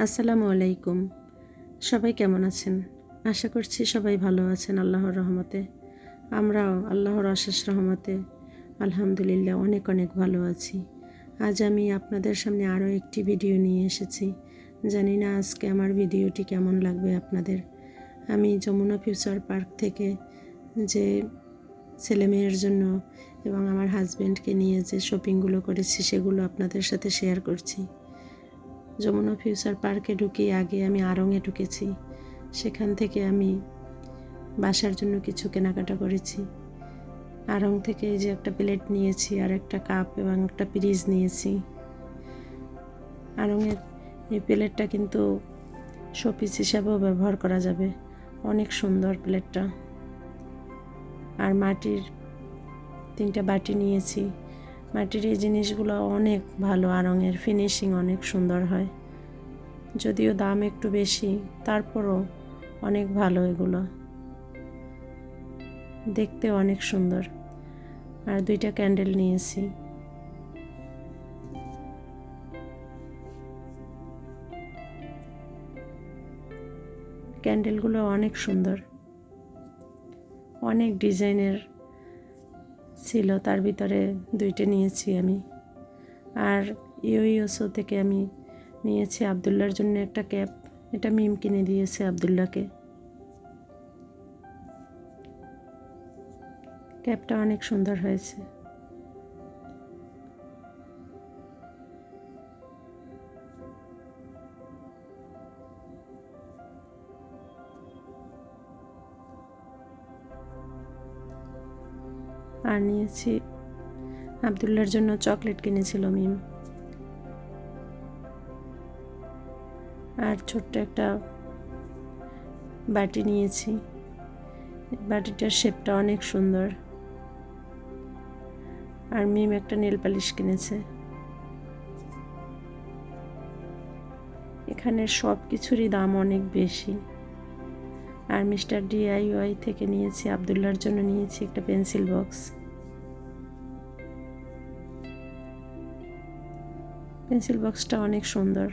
আসসালামু আলাইকুম। সবাই কেমন আছেন? আশা করছি সবাই ভালো আছেন আল্লাহর রহমতে। আমরাও আল্লাহর অশেষ রহমতে আলহামদুলিল্লাহ অনেক অনেক ভালো আছি। আজ আমি আপনাদের সামনে আরও একটি ভিডিও নিয়ে এসেছি। জানি না আজকে আমার ভিডিওটি কেমন লাগবে আপনাদের। আমি যমুনা ফিউচার পার্ক থেকে যে ছেলেমেয়ের জন্য এবং আমার হাজব্যান্ডকে নিয়ে যে শপিংগুলো করেছি সেগুলো আপনাদের সাথে শেয়ার করছি। যমুনা ফিউচার পার্কে ঢুকে আগে আমি আড়ংয়ে ঢুকেছি। সেখান থেকে আমি বাসার জন্য কিছু কেনাকাটা করেছি। আড়ং থেকে এই যে একটা প্লেট নিয়েছি, আর একটা কাপ এবং একটা ফ্রিজ নিয়েছি। আড়ংয়ের এই প্লেটটা কিন্তু শোপিস হিসাবেও ব্যবহার করা যাবে। অনেক সুন্দর প্লেটটা। আর মাটির 3টা বাটি নিয়েছি। মাটির এই জিনিসগুলো অনেক ভালো, আড়ংয়ের ফিনিশিং অনেক সুন্দর হয়। যদিও দাম একটু বেশি, তারপরও অনেক ভালো এগুলো, দেখতে অনেক সুন্দর। আর 2টা ক্যান্ডেল নিয়েছি। ক্যান্ডেলগুলো অনেক সুন্দর, অনেক ডিজাইনের ছিল, তার ভিতরে 2টে নিয়েছি আমি। আর ইউইউসো থেকে আমি নিয়েছি আবদুল্লার জন্য একটা ক্যাপ। এটা মিম কিনে দিয়েছে আবদুল্লাকে। ক্যাপটা অনেক সুন্দর হয়েছে। আর নিয়েছি আবদুল্লার জন্য চকলেট কিনেছিল মিম। আর ছোট্ট একটা বাটি নিয়েছি। বাটিটার শেপটা অনেক সুন্দর। আর মিম একটা নেল পালিশ কিনেছে। এখানে সব কিছুরই দাম অনেক বেশি। আর মিস্টার DIY থেকে নিয়েছি আবদুল্লার জন্য নিয়েছি একটা পেন্সিল বক্স। পেন্সিল বক্সটা অনেক সুন্দর।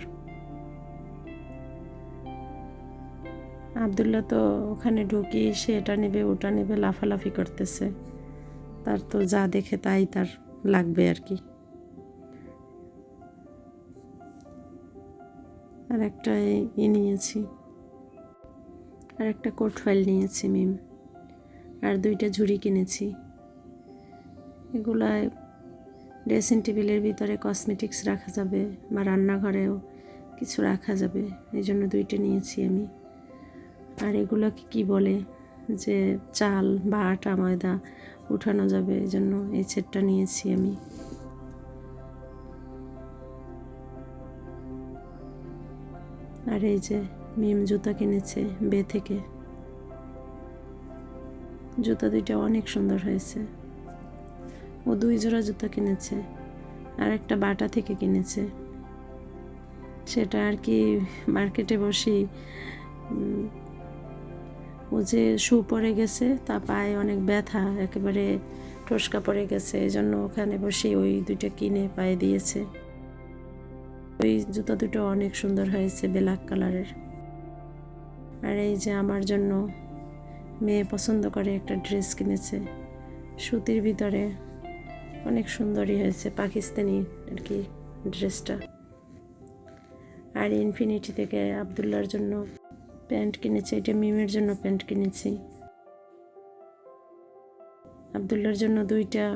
আবদুল্লা তো ওখানে ঢুকি সে এটা নেবে ওটা নেবে লাফালাফি করতেছে। তার তো যা দেখে তাই তার লাগবে আর কি। আর একটা নিয়েছি, আর একটা কোট ফাইল নিয়েছি মিম। আর 2টা ঝুড়ি কিনেছি। এগুলায় ড্রেসিং টেবিলের ভিতরে কসমেটিক্স রাখা যাবে বা রান্নাঘরেও কিছু রাখা যাবে, এই জন্য 2টে নিয়েছি আমি। আর এগুলোকে কি বলে যে চাল বা আটা ময়দা উঠানো যাবে, এই জন্য এই সেটটা নিয়েছি আমি। আর এই যে মিম জুতা কিনেছে বে থেকে। জুতা 2টা অনেক সুন্দর হয়েছে। ও 2 জোড়া জুতা কিনেছে, আর একটা বাটা থেকে কিনেছে। সেটা আর কি মার্কেটে বসি ও যে শু পরে গেছে, তা পায়ে অনেক ব্যথা, একেবারে ঠোসকা পড়ে গেছে, এই জন্য ওখানে বসে ওই 2টা কিনে পায়ে দিয়েছে। ওই জুতা 2টো অনেক সুন্দর হয়েছে, ব্ল্যাক কালারের। আর এই যে আমার জন্য মেয়ে পছন্দ করে একটা ড্রেস কিনেছে সুতির ভিতরে, অনেক সুন্দরই হয়েছে, পাকিস্তানি আর কি ড্রেসটা। আর ইনফিনিটি থেকে আবদুল্লার জন্য প্যান্ট কিনেছি। এটা মিমের জন্য প্যান্ট কিনেছি। আবদুল্লার জন্য 2টা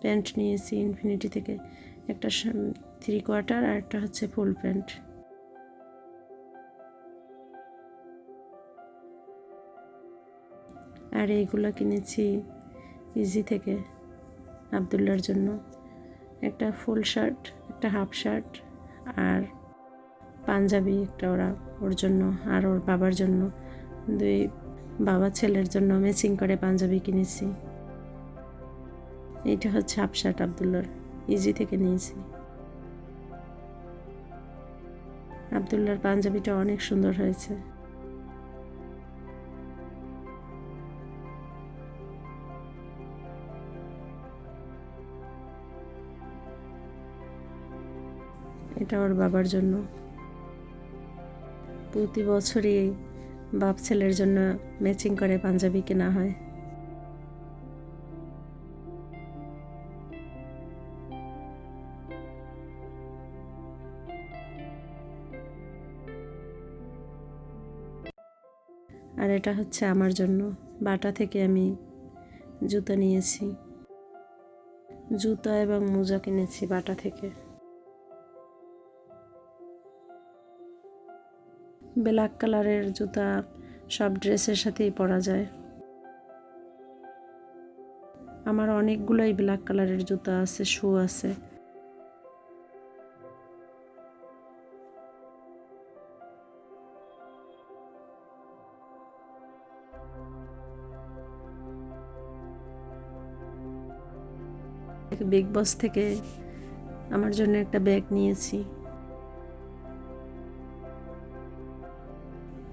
প্যান্ট নিয়েছি ইনফিনিটি থেকে, একটা 3/4 আর একটা হচ্ছে ফুল প্যান্ট। আর এইগুলো কিনেছি ইজি থেকে আবদুল্লার জন্য, একটা ফুল শার্ট, একটা হাফ শার্ট আর পাঞ্জাবি একটা ওর জন্য আর ওর বাবার জন্য। 2 বাবা ছেলের জন্য ম্যাচিং করে পাঞ্জাবি কিনেছি। এইটা হচ্ছে হাফ শার্ট আবদুল্লার, ইজি থেকে নিয়েছি। আবদুল্লার পাঞ্জাবিটা অনেক সুন্দর হয়েছে। এটা ওর বাবার জন্য। প্রতি বছরই বাপ ছেলের জন্য ম্যাচিং করে পাঞ্জাবি কেনা হয়। আর এটা হচ্ছে আমার জন্য, বাটা থেকে আমি জুতো নিয়েছি, জুতো এবং মোজা কিনেছি বাটা থেকে। ব্ল্যাক কালারের জুতা সব ড্রেসের সাথেই পরা যায়। আমার অনেকগুলোই ব্ল্যাক কালারের জুতা আছে, শু আছে। বিগ বস থেকে আমার জন্য একটা ব্যাগ নিয়েছি।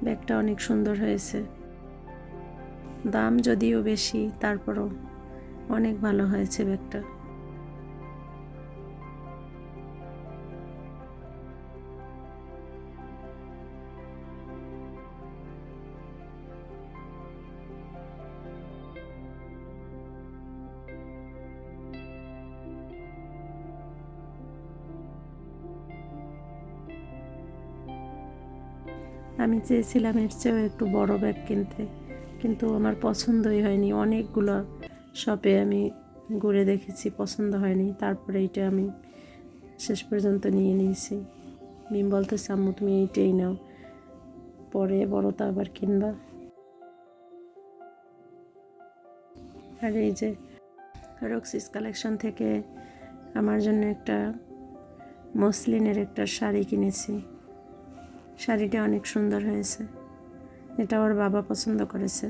ব্যাগটা অনেক সুন্দর হয়েছে, দাম যদিও বেশি তারপরও অনেক ভালো হয়েছে ব্যাগটা। আমি চেয়েছিলাম এর চেয়েও একটু বড় ব্যাগ কিনতে, কিন্তু আমার পছন্দই হয়নি। অনেকগুলো শপে আমি ঘুরে দেখেছি, পছন্দ হয়নি। তারপরে এইটা আমি শেষ পর্যন্ত নিয়ে নিয়েছি। মিম বলতেছে, আম্মু তুমি এইটাই নাও, পরে বড়টা আবার কিনবা। আর এই যে রক্সিস কালেকশন থেকে আমার জন্য একটা মসলিনের একটা শাড়ি কিনেছি। শাড়িটা অনেক সুন্দর হয়েছে, এটা ওর বাবা পছন্দ করেছে।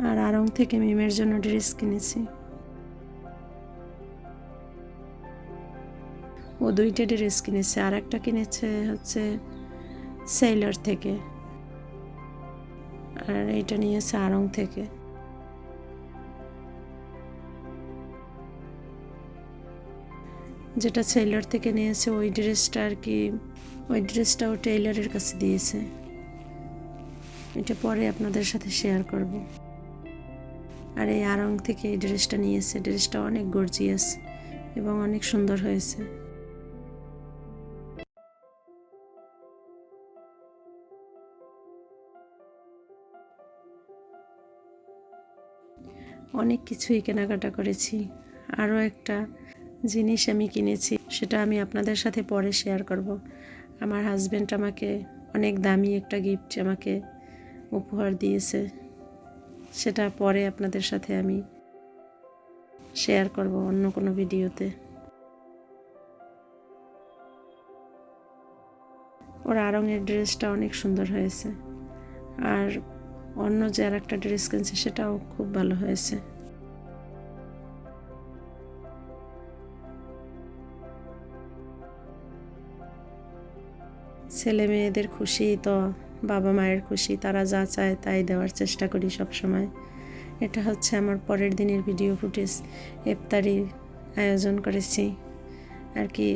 আর আড়ং থেকে মিমের জন্য ড্রেস কিনেছি। ও দুইটা ড্রেস কিনেছে, আর একটা কিনেছে হচ্ছে সেলর থেকে, আর এইটা নিয়েছে আড়ং থেকে। যেটা সেলর থেকে নিয়েছে ওই ড্রেসটা আর কি, ওই ড্রেসটাও টেইলারের কাছে দিয়েছে। এটা পরে আপনাদের সাথে শেয়ার করব। আর এই আড়ং থেকে এই ড্রেসটা নিয়েছে, ড্রেসটা অনেক গর্জিয়াস এবং অনেক সুন্দর হয়েছে। অনেক কিছুই কেনাকাটা করেছি। আরও একটা জিনিস আমি কিনেছি, সেটা আমি আপনাদের সাথে পরে শেয়ার করব। আমার হাজব্যান্ড আমাকে অনেক দামি একটা গিফট আমাকে উপহার দিয়েছে, সেটা পরে আপনাদের সাথে আমি শেয়ার করব অন্য কোনো ভিডিওতে। ওর আড়ংয়ের ড্রেসটা অনেক সুন্দর হয়েছে, আর অন্য যে আর একটা ড্রেস কিনছে সেটাও খুব ভালো হয়েছে। ছেলে মেয়েদের খুশি তো বাবা মায়ের খুশি, তারা যা চায় তাই দেওয়ার চেষ্টা করি সব সময়। এটা হচ্ছে আমার পরের দিনের ভিডিও ফুটেজ। ইফতারির আয়োজন করেছি আর কি,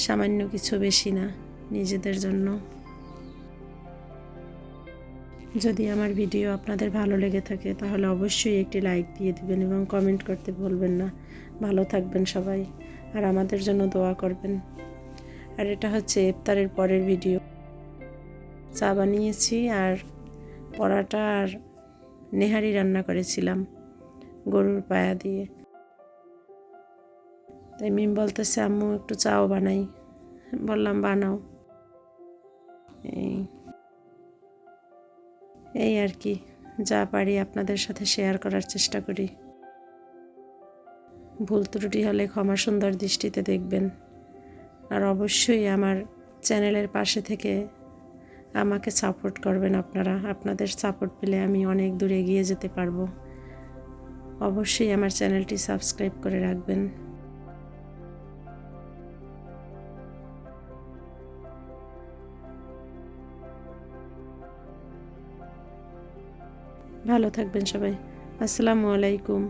সামান্য কিছু, বেশি না, নিজেদের জন্য। যদি আমার ভিডিও আপনাদের ভালো লেগে থাকে তাহলে অবশ্যই একটি লাইক দিয়ে দিবেন এবং কমেন্ট করতে ভুলবেন না। ভালো থাকবেন সবাই, আর আমাদের জন্য দোয়া করবেন। আর এটা হচ্ছে ইফতারের পরের ভিডিও। চা বানিয়েছি আর পরাটা আর নেহারি রান্না করেছিলাম গরুর পায়া দিয়ে। তাই মিম বলতেছে, আম্মু একটু চাও বানাই। বললাম বানাও। এই আর কি, যা পারি আপনাদের সাথে শেয়ার করার চেষ্টা করি। ভুল ত্রুটি হলে ক্ষমা সুন্দর দৃষ্টিতে দেখবেন। আর অবশ্যই আমার চ্যানেলের পাশে থেকে আমাকে সাপোর্ট করবেন আপনারা। আপনাদের সাপোর্ট পেলে আমি অনেক দূর এগিয়ে যেতে পারবো। অবশ্যই আমার চ্যানেলটি সাবস্ক্রাইব করে রাখবেন। ভালো থাকবেন সবাই। আসসালামু আলাইকুম।